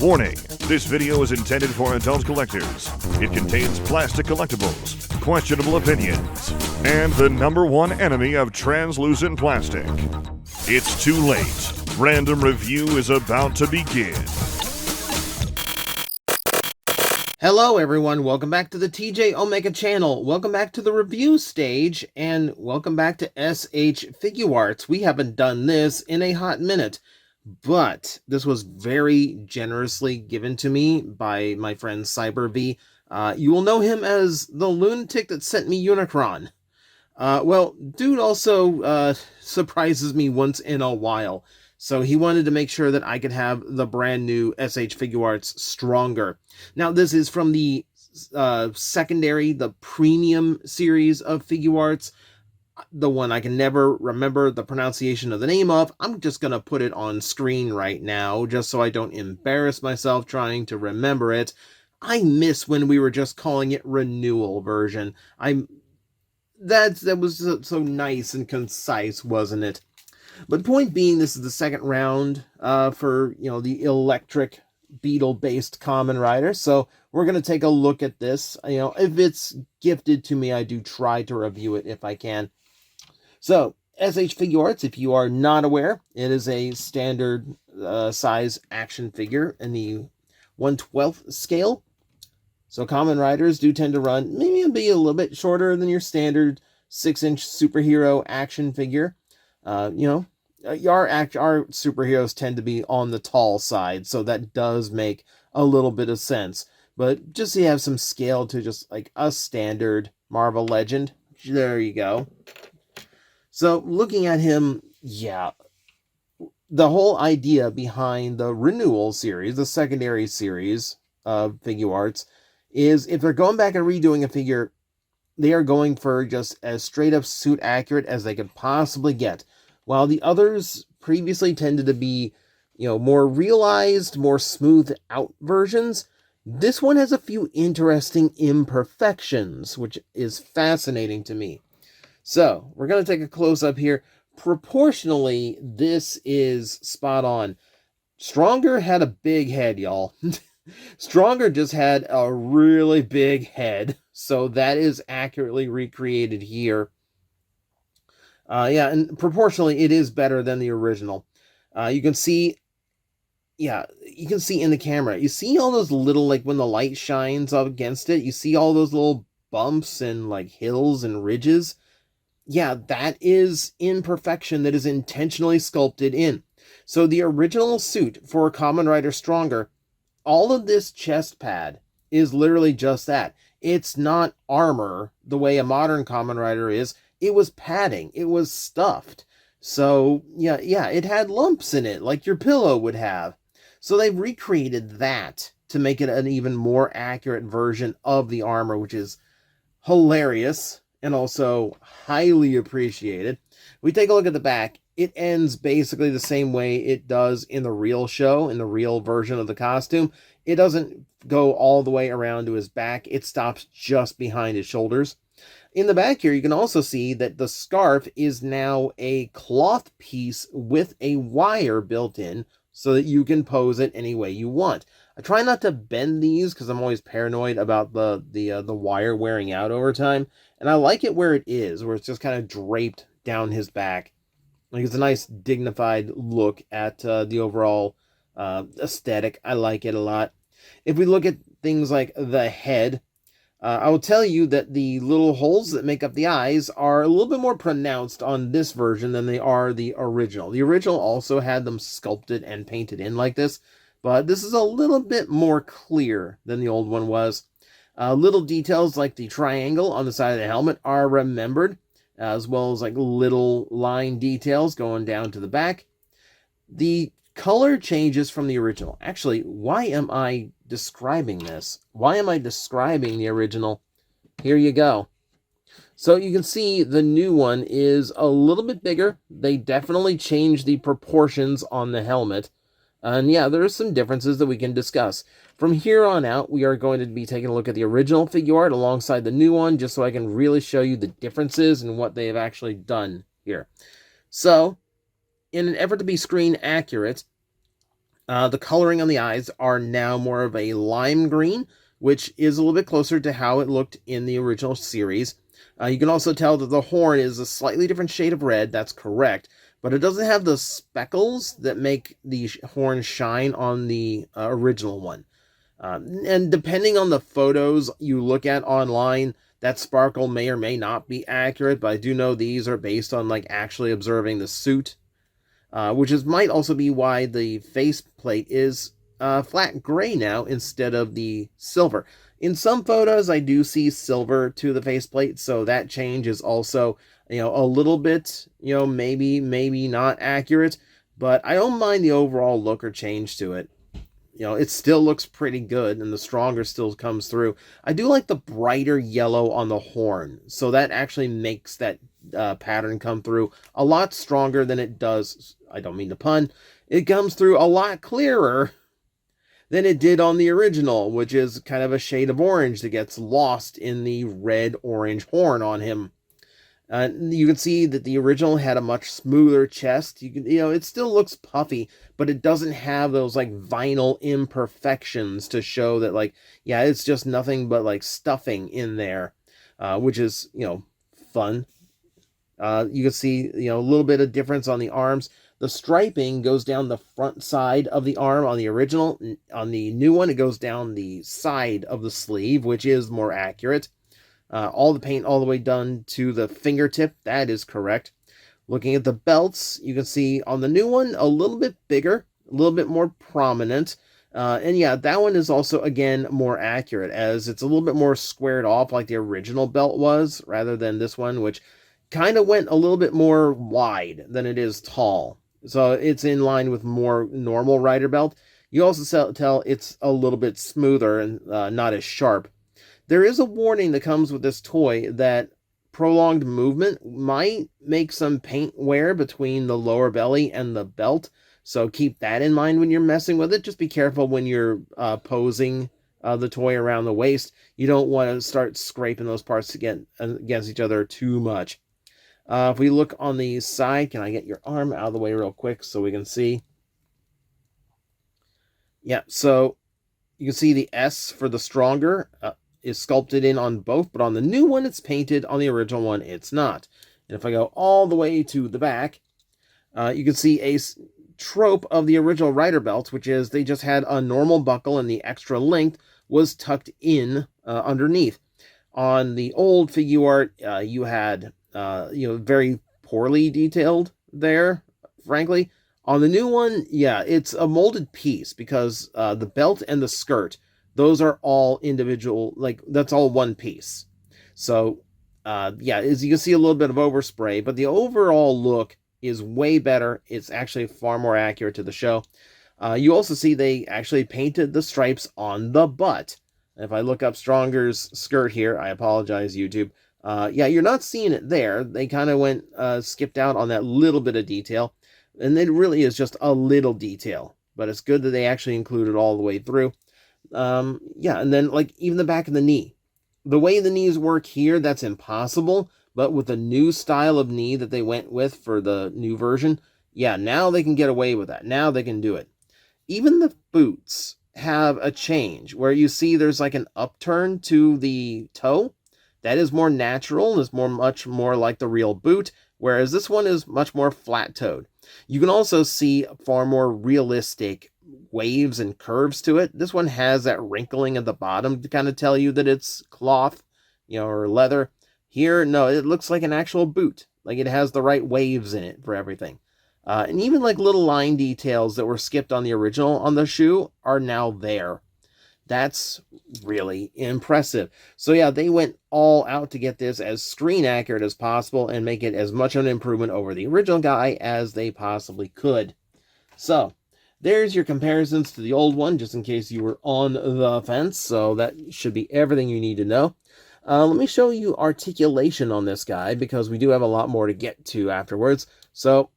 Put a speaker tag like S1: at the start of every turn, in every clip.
S1: Warning, this video is intended for adult collectors. It contains plastic collectibles, questionable opinions, and the #1 enemy of translucent plastic. It's too late. Random review is about to begin.
S2: Hello everyone, welcome back to the TJOmega channel. Welcome back to the review stage, and welcome back to SH Figuarts. We haven't done this in a hot minute, but this was very generously given to me by my friend Cyber V. You will know him as the lunatic that sent me Unicron. Well, dude also surprises me once in a while. So he wanted to make sure that I could have the brand new SH Figuarts Stronger. Now, this is from the secondary, the premium series of Figuarts. The one I can never remember the pronunciation of the name of. I'm just going to put it on screen right now, just so I don't embarrass myself trying to remember it. I miss when we were just calling it renewal version. That was so nice and concise, wasn't it? But point being, this is the second round for, the electric beetle-based Kamen Rider. So we're going to take a look at this. If it's gifted to me, I do try to review it if I can. So, SH Figuarts, if you are not aware, it is a standard size action figure in the 1/12 scale. So Kamen Riders do tend to run, maybe be a little bit shorter than your standard 6-inch superhero action figure. Our superheroes tend to be on the tall side, so that does make a little bit of sense. But just so you have some scale to just like a standard Marvel Legend, there you go. So looking at him, the whole idea behind the renewal series, the secondary series of Figuarts, is if they're going back and redoing a figure, they are going for just as straight up suit accurate as they could possibly get. While the others previously tended to be, more realized, more smoothed out versions, this one has a few interesting imperfections, which is fascinating to me. So, we're going to take a close-up here. Proportionally, this is spot on. Stronger had a big head, y'all. Stronger just had a really big head, so that is accurately recreated here. And proportionally, it is better than the original. You can see in the camera, you see all those little, like when the light shines up against it, you see all those little bumps and like hills and ridges. Yeah, that is imperfection that is intentionally sculpted in. So the original suit for Kamen Rider Stronger, all of this chest pad is literally just that. It's not armor the way a modern Kamen Rider is. It was padding. It was stuffed. So, yeah, it had lumps in it, like your pillow would have. So they've recreated that to make it an even more accurate version of the armor, which is hilarious and also highly appreciated. We take a look at the back. It ends basically the same way it does in the real show, in the real version of the costume. It doesn't go all the way around to his back. It stops just behind his shoulders. In the back here, you can also see that the scarf is now a cloth piece with a wire built in so that you can pose it any way you want. I try not to bend these because I'm always paranoid about the wire wearing out over time. And I like it where it is, where it's just kind of draped down his back. Like, it's a nice dignified look at the overall aesthetic. I like it a lot. If we look at things like the head, I will tell you that the little holes that make up the eyes are a little bit more pronounced on this version than they are the original. The original also had them sculpted and painted in like this, but this is a little bit more clear than the old one was. Little details like the triangle on the side of the helmet are remembered, as well as like little line details going down to the back. The color changes from the original. Actually, why am I describing this? Why am I describing the original? Here you go. So you can see the new one is a little bit bigger. They definitely changed the proportions on the helmet. And yeah, there are some differences that we can discuss. From here on out, we are going to be taking a look at the original Figuart alongside the new one, just so I can really show you the differences and what they have actually done here. So, in an effort to be screen accurate, The coloring on the eyes are now more of a lime green, which is a little bit closer to how it looked in the original series. You can also tell that the horn is a slightly different shade of red, that's correct, but it doesn't have the speckles that make the horn shine on the original one. And depending on the photos you look at online, that sparkle may or may not be accurate, but I do know these are based on like actually observing the suit, might also be why the faceplate is flat gray now instead of the silver. In some photos, I do see silver to the faceplate, so that change is also, a little bit, maybe not accurate, but I don't mind the overall look or change to it. It still looks pretty good, and the Stronger still comes through. I do like the brighter yellow on the horn, so that actually makes that pattern come through a lot stronger than it does. I don't mean to pun. It comes through a lot clearer than it did on the original, which is kind of a shade of orange that gets lost in the red-orange horn on him. You can see that the original had a much smoother chest. It still looks puffy, but it doesn't have those like vinyl imperfections to show that it's just nothing but like stuffing in there, which is, fun. You can see, a little bit of difference on the arms. The striping goes down the front side of the arm on the original. On the new one, it goes down the side of the sleeve, which is more accurate. All the paint all the way done to the fingertip, that is correct. Looking at the belts, you can see on the new one, a little bit bigger, a little bit more prominent. And yeah, that one is also, again, more accurate, as it's a little bit more squared off like the original belt was, rather than this one, which kind of went a little bit more wide than it is tall. So it's in line with more normal rider belt. You also tell it's a little bit smoother and not as sharp. There is a warning that comes with this toy that prolonged movement might make some paint wear between the lower belly and the belt, so keep that in mind when you're messing with it. Just be careful when you're posing the toy around the waist. You don't want to start scraping those parts against each other too much. If we look on the side, can I get your arm out of the way real quick so we can see? Yeah, so you can see the S for the Stronger is sculpted in on both, but on the new one it's painted, on the original one it's not. And if I go all the way to the back, you can see a trope of the original rider belts, which is they just had a normal buckle and the extra length was tucked in underneath. On the old Figuart, you had very poorly detailed there, frankly. On the new one, yeah, it's a molded piece because the belt and the skirt, those are all individual, that's all one piece. So, as you can see, a little bit of overspray, but the overall look is way better. It's actually far more accurate to the show. You also see they actually painted the stripes on the butt. If I look up Stronger's skirt here, I apologize, YouTube. You're not seeing it there. They kind of skipped out on that little bit of detail. And it really is just a little detail. But it's good that they actually included all the way through. And then even the back of the knee. The way the knees work here, that's impossible. But with the new style of knee that they went with for the new version, now they can get away with that. Now they can do it. Even the boots have a change where you see there's an upturn to the toe. That is more natural. It's much more like the real boot, whereas this one is much more flat-toed. You can also see far more realistic waves and curves to it. This one has that wrinkling at the bottom to kind of tell you that it's cloth, or leather. Here, no, it looks like an actual boot. It has the right waves in it for everything. And even little line details that were skipped on the original on the shoe are now there. That's really impressive. So they went all out to get this as screen accurate as possible and make it as much of an improvement over the original guy as they possibly could. So there's your comparisons to the old one, just in case you were on the fence. So that should be everything you need to know. Let me show you articulation on this guy, because we do have a lot more to get to afterwards. So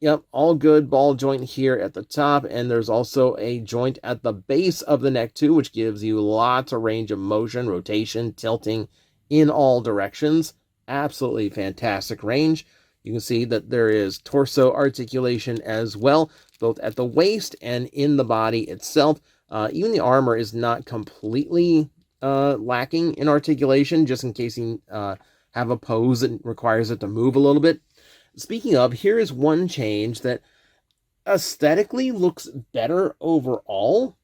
S2: yep, all good ball joint here at the top, and there's also a joint at the base of the neck too, which gives you lots of range of motion, rotation, tilting in all directions. Absolutely fantastic range. You can see that there is torso articulation as well. both at the waist and in the body itself. Even the armor is not completely lacking in articulation, just in case you have a pose that requires it to move a little bit. Speaking of, here is one change that aesthetically looks better overall,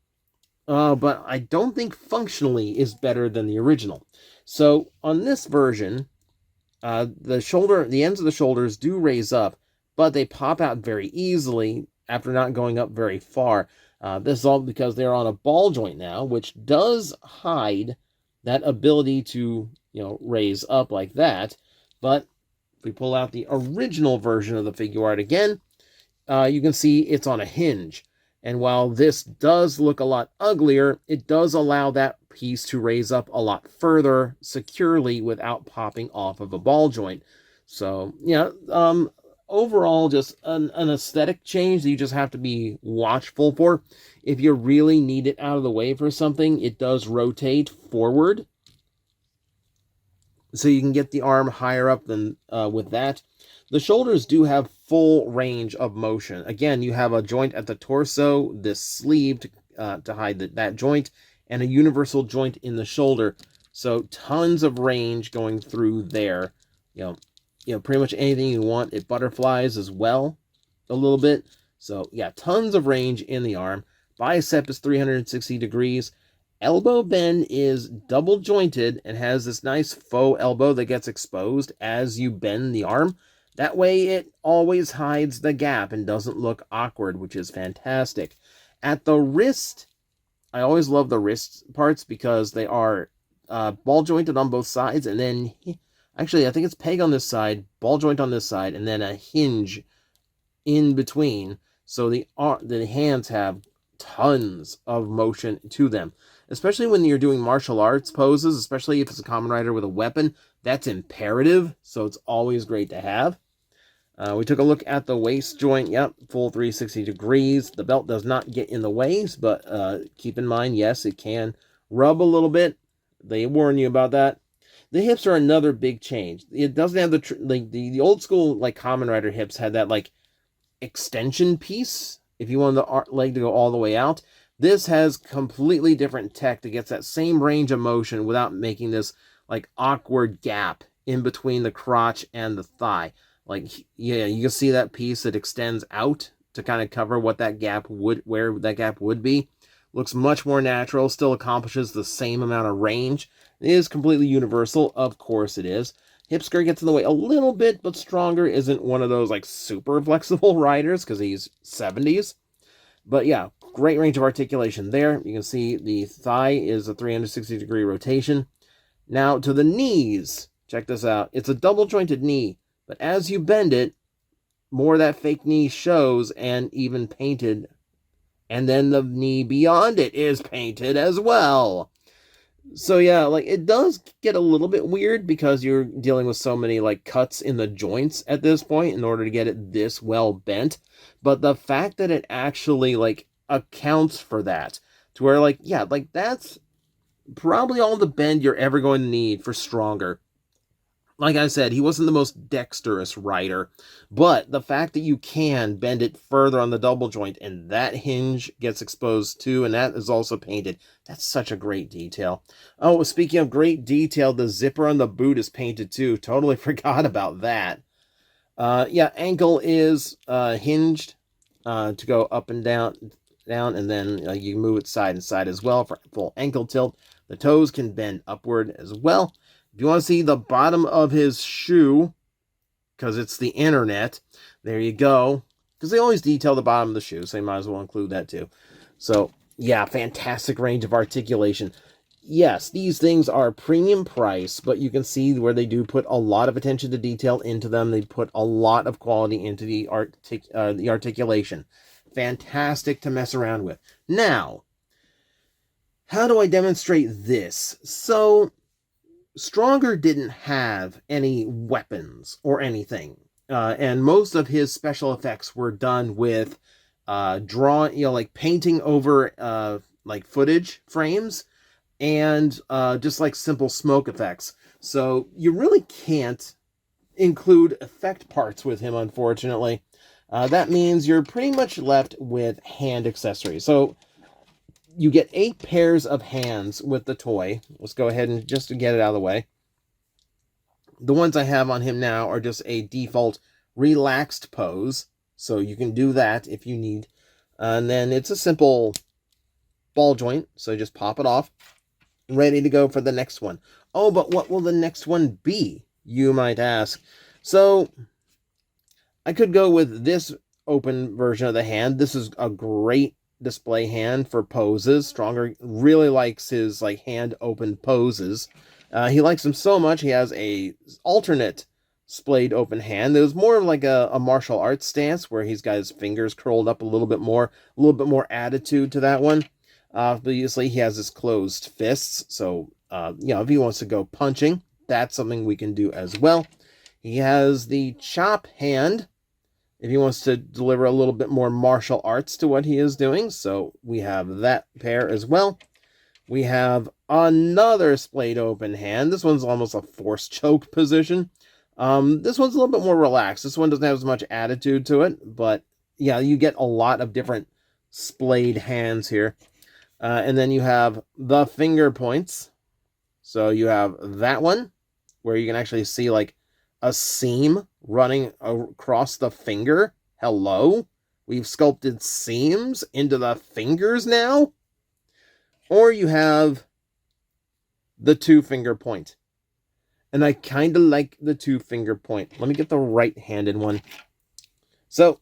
S2: but I don't think functionally is better than the original. So on this version, the ends of the shoulders do raise up, but they pop out very easily after not going up very far. This is all because they're on a ball joint now, which does hide that ability to, raise up like that. But if we pull out the original version of the figure art again, you can see it's on a hinge. And while this does look a lot uglier, it does allow that piece to raise up a lot further securely without popping off of a ball joint. So, overall, just an aesthetic change that you just have to be watchful for. If you really need it out of the way for something, it does rotate forward, so you can get the arm higher up than with that. The shoulders do have full range of motion. Again, you have a joint at the torso, this sleeve to hide that joint, and a universal joint in the shoulder. So tons of range going through there. Pretty much anything you want. It butterflies as well a little bit. So yeah, tons of range in the arm. Bicep is 360 degrees. Elbow bend is double jointed and has this nice faux elbow that gets exposed as you bend the arm. That way it always hides the gap and doesn't look awkward, which is fantastic. At the wrist, I always love the wrist parts because they are ball jointed on both sides, and then actually I think it's peg on this side, ball joint on this side, and then a hinge in between. So the hands have tons of motion to them, especially when you're doing martial arts poses, especially if it's a Kamen Rider with a weapon. That's imperative, so it's always great to have. We took a look at the waist joint. Yep, full 360 degrees. The belt does not get in the waist, but keep in mind, yes, it can rub a little bit. They warn you about that. The hips are another big change. It doesn't have the old school Kamen Rider hips had that extension piece if you wanted the leg to go all the way out. This has completely different tech that gets that same range of motion without making this awkward gap in between the crotch and the thigh. You can see that piece that extends out to kind of cover where that gap would be. Looks much more natural, still accomplishes the same amount of range. It is completely universal, of course it is. Hip skirt gets in the way a little bit, but Stronger isn't one of those super flexible riders because he's 70s. But yeah, great range of articulation there. You can see the thigh is a 360 degree rotation. Now to the knees. Check this out. It's a double jointed knee, but as you bend it, more of that fake knee shows and even painted. And then the knee beyond it is painted as well. So yeah, it does get a little bit weird because you're dealing with so many cuts in the joints at this point in order to get it this well bent. But the fact that it actually accounts for that to where that's probably all the bend you're ever going to need for Stronger. Like I said, he wasn't the most dexterous rider, but the fact that you can bend it further on the double joint and that hinge gets exposed too, and that is also painted, that's such a great detail. Oh, speaking of great detail, the zipper on the boot is painted too. Totally forgot about that. Yeah, ankle is hinged to go up and down, and then you can move it side and side as well for full ankle tilt. The toes can bend upward as well. If you want to see the bottom of his shoe, because it's the internet, there you go. Because they always detail the bottom of the shoe, so you might as well include that too. So, yeah, fantastic range of articulation. Yes, these things are premium price, but you can see where they do put a lot of attention to detail into them. They put a lot of quality into the articulation. Fantastic to mess around with. Now, how do I demonstrate this? So, Stronger didn't have any weapons or anything, and most of his special effects were done with painting over footage frames and just simple smoke effects. So you really can't include effect parts with him, unfortunately. That means you're pretty much left with hand accessories. So you get 8 pairs of hands with the toy. Let's go ahead and just to get it out of the way. The ones I have on him now are just a default relaxed pose. So you can do that if you need. And then it's a simple ball joint. So just pop it off. Ready to go for the next one. Oh, but what will the next one be, you might ask? So I could go with this open version of the hand. This is a great display hand for poses. Stronger really likes his like hand open poses. He likes them so much he has a alternate splayed open hand. It was more of like a martial arts stance where he's got his fingers curled up a little bit more attitude to that one. Obviously he has his closed fists, so if he wants to go punching, that's something we can do as well. He has the chop hand if he wants to deliver a little bit more martial arts to what he is doing. So we have that pair as well. We have another splayed open hand. This one's almost a force choke position. This one's a little bit more relaxed. This one doesn't have as much attitude to it, but yeah, you get a lot of different splayed hands here. And then you have the finger points. So you have that one where you can actually see like a seam running across the finger. Hello? We've sculpted seams into the fingers now? Or you have the 2-finger point. And I kind of like the 2-finger point. Let me get the right-handed one. So,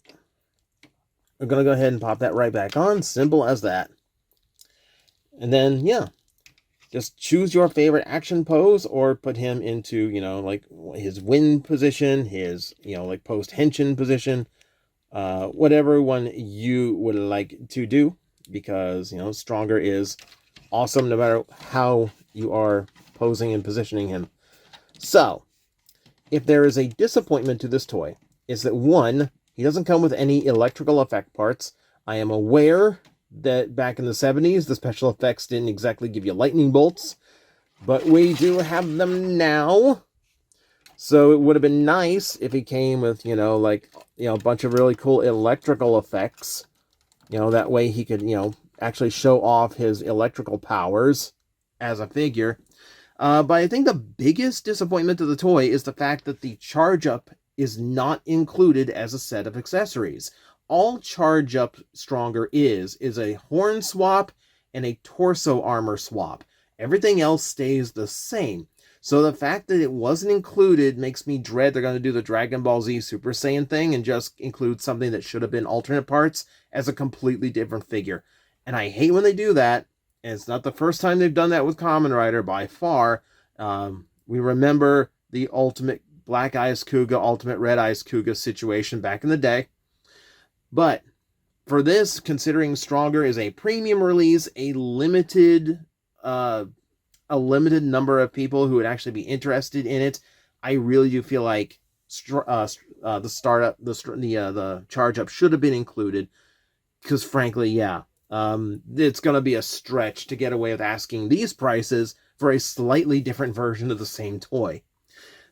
S2: we're going to go ahead and pop that right back on. Simple as that. And then, yeah. Just choose your favorite action pose or put him into, like his win position, his, like post-henshin position. Whatever one you would like to do. Because, Stronger is awesome no matter how you are posing and positioning him. So, if there is a disappointment to this toy, is that 1, he doesn't come with any electrical effect parts. I am aware that back in the 70s, the special effects didn't exactly give you lightning bolts, but we do have them now. So it would have been nice if he came with, a bunch of really cool electrical effects. That way he could, actually show off his electrical powers as a figure. But I think the biggest disappointment to the toy is the fact that the Charge Up is not included as a set of accessories. All Charge Up Stronger is a horn swap and a torso armor swap. Everything else stays the same. So the fact that it wasn't included makes me dread they're going to do the Dragon Ball Z Super Saiyan thing and just include something that should have been alternate parts as a completely different figure. And I hate when they do that. And it's not the first time they've done that with Kamen Rider by far. We remember the Ultimate Black Eyes Kuga, Ultimate Red Eyes Kuga situation back in the day. But for this, considering Stronger is a premium release, a limited number of people who would actually be interested in it, I really do feel like the Charge Up should have been included. Because frankly, yeah, it's going to be a stretch to get away with asking these prices for a slightly different version of the same toy.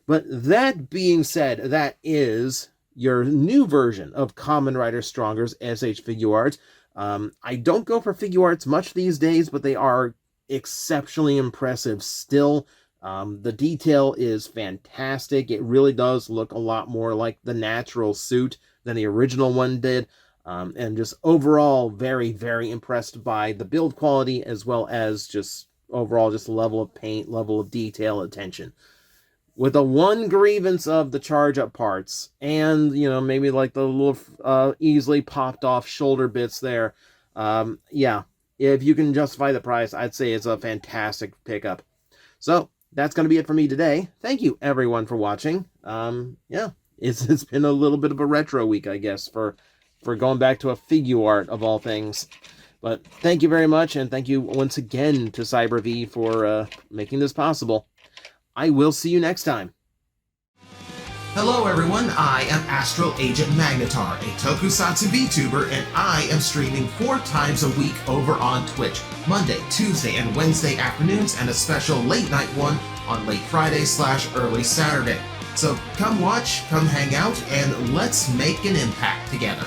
S2: But that being said, that is your new version of Kamen Rider Stronger's SH Figuarts. I don't go for Figuarts much these days, but they are exceptionally impressive still. The detail is fantastic. It really does look a lot more like the natural suit than the original one did. And just overall very, very impressed by the build quality as well as just overall just level of paint, level of detail, attention. With the one grievance of the Charge Up parts and, maybe like the little easily popped off shoulder bits there. Yeah, if you can justify the price, I'd say it's a fantastic pickup. So that's going to be it for me today. Thank you everyone for watching. Yeah, it's been a little bit of a retro week, I guess, for going back to a Figuart of all things. But thank you very much, and thank you once again to CyberV for making this possible. I will see you next time.
S3: Hello everyone, I am Astral Agent Magnetar, a Tokusatsu VTuber, and I am streaming 4 times a week over on Twitch, Monday, Tuesday, and Wednesday afternoons, and a special late night one on late Friday / early Saturday. So come watch, come hang out, and let's make an impact together.